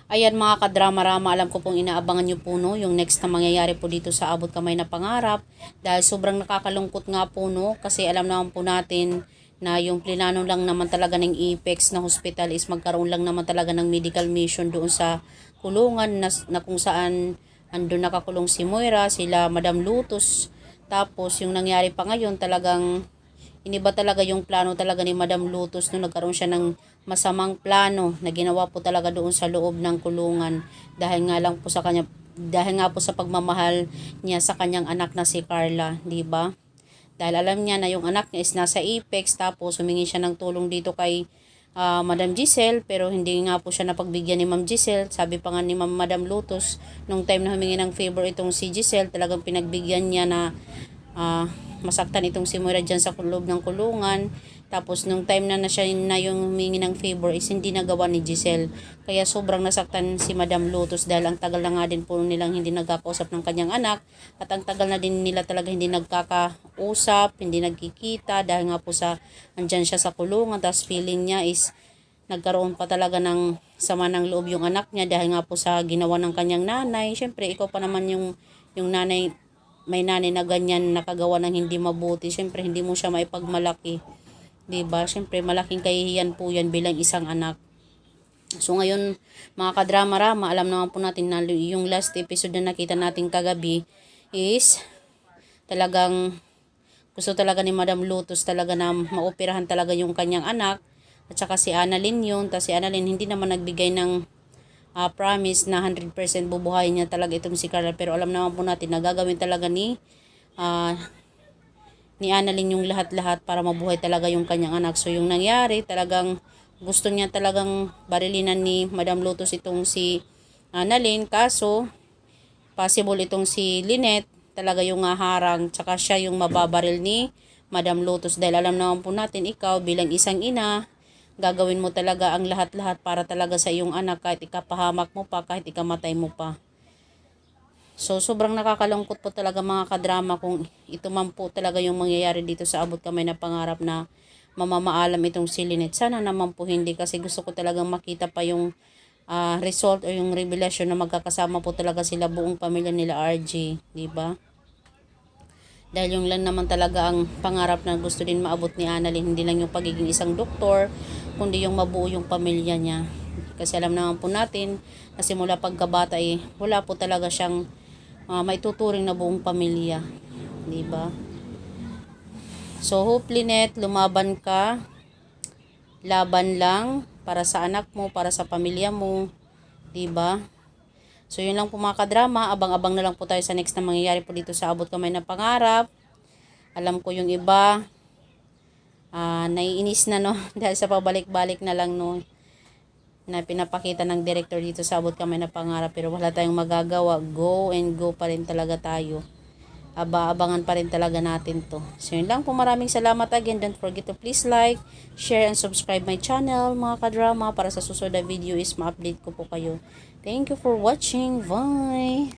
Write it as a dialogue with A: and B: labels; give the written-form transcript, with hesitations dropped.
A: Ayan mga kadrama-rama, alam ko pong inaabangan nyo po no, yung next na mangyayari po dito sa Abot Kamay na Pangarap. Dahil sobrang nakakalungkot nga po no, kasi alam naman po natin na yung plinano lang naman talaga ng Apex na hospital is magkaroon lang naman talaga ng medical mission doon sa kulungan na kung saan andun nakakulong si Moira, sila Madam Lutos. Tapos yung nangyari pa ngayon talagang iniba talaga yung plano talaga ni Madam Lutos no, nagkaroon siya ng masamang plano na ginawa po talaga doon sa loob ng kulungan dahil nga lang po sa kanya, dahil nga po sa pagmamahal niya sa kanyang anak na si Carla, di ba? Dahil alam niya na yung anak niya is nasa Apex, tapos humingi siya ng tulong dito kay Madam Giselle, pero hindi nga po siya napagbigyan ni Ma'am Giselle. Sabi pa nga ni Madam Lutos nung time na humingi ng favor itong si Giselle, talagang pinagbigyan niya na masaktan itong si Moira dyan sa loob ng kulungan. Tapos nung time na siya na yung humingi ng favor is hindi nagawa ni Giselle. Kaya sobrang nasaktan si Madam Lotus dahil ang tagal na nga din po nilang hindi nagkakausap ng kanyang anak. At ang tagal na din nila talaga hindi nagkakausap, hindi nagkikita dahil nga po sa andyan siya sa kulungan. Tapos feeling niya is nagkaroon pa talaga ng sama ng loob yung anak niya dahil nga po sa ginawa ng kanyang nanay. Siyempre ikaw pa naman yung nanay, may nanay na ganyan nakagawa ng hindi mabuti. Siyempre hindi mo siya maipagmalaki. Diba? Siyempre, malaking kahihiyan po yan bilang isang anak. So, ngayon, mga kadrama-rama, alam naman po natin na yung last episode na nakita natin kagabi is talagang gusto talaga ni Madam Lotus talaga na maoperahan talaga yung kanyang anak. At saka si Annalyn yun. Tapos si Annalyn hindi naman nagbigay ng promise na 100% bubuhayin niya talaga itong si Carla. Pero alam naman po natin na gagawin talaga ni Annalyn yung lahat-lahat para mabuhay talaga yung kanyang anak. So yung nangyari talagang gusto niya talagang barilinan ni Madam Lotus itong si Annalyn, kaso possible itong si Lynette talaga yung harang, tsaka siya yung mababaril ni Madam Lotus dahil alam naman po natin ikaw bilang isang ina gagawin mo talaga ang lahat-lahat para talaga sa iyong anak kahit ikapahamak mo pa, kahit ikamatay mo pa. So, sobrang nakakalungkot po talaga mga kadrama kung ito man po talaga yung mangyayari dito sa Abot Kamay na Pangarap na mamamaalam itong si Lynette. Sana naman po hindi kasi gusto ko talagang makita pa yung result o yung revelation na magkakasama po talaga sila buong pamilya nila RJ. Diba? Dahil yung lang naman talaga ang pangarap na gusto din maabot ni Annalyn, hindi lang yung pagiging isang doktor, kundi yung mabuo yung pamilya niya. Kasi alam naman po natin na simula pagkabata wala po talaga siyang maituturing na buong pamilya, di ba? So hope Lynette, lumaban ka, laban lang para sa anak mo, para sa pamilya mo, di ba? So yun lang po mga kadrama, abang-abang na lang po tayo sa next na mangyayari po dito sa Abot Kamay na Pangarap. Alam ko yung iba naiinis na no dahil sa pabalik-balik na lang no na pinapakita ng director dito sa Abot Kamay na Pangarap, pero wala tayong magagawa. Go and go pa rin talaga tayo. Aba-abangan pa rin talaga natin to. So yun lang po, maraming salamat again. Don't forget to please like, share, and subscribe my channel mga kadrama para sa susunod na video is ma-update ko po kayo. Thank you for watching. Bye!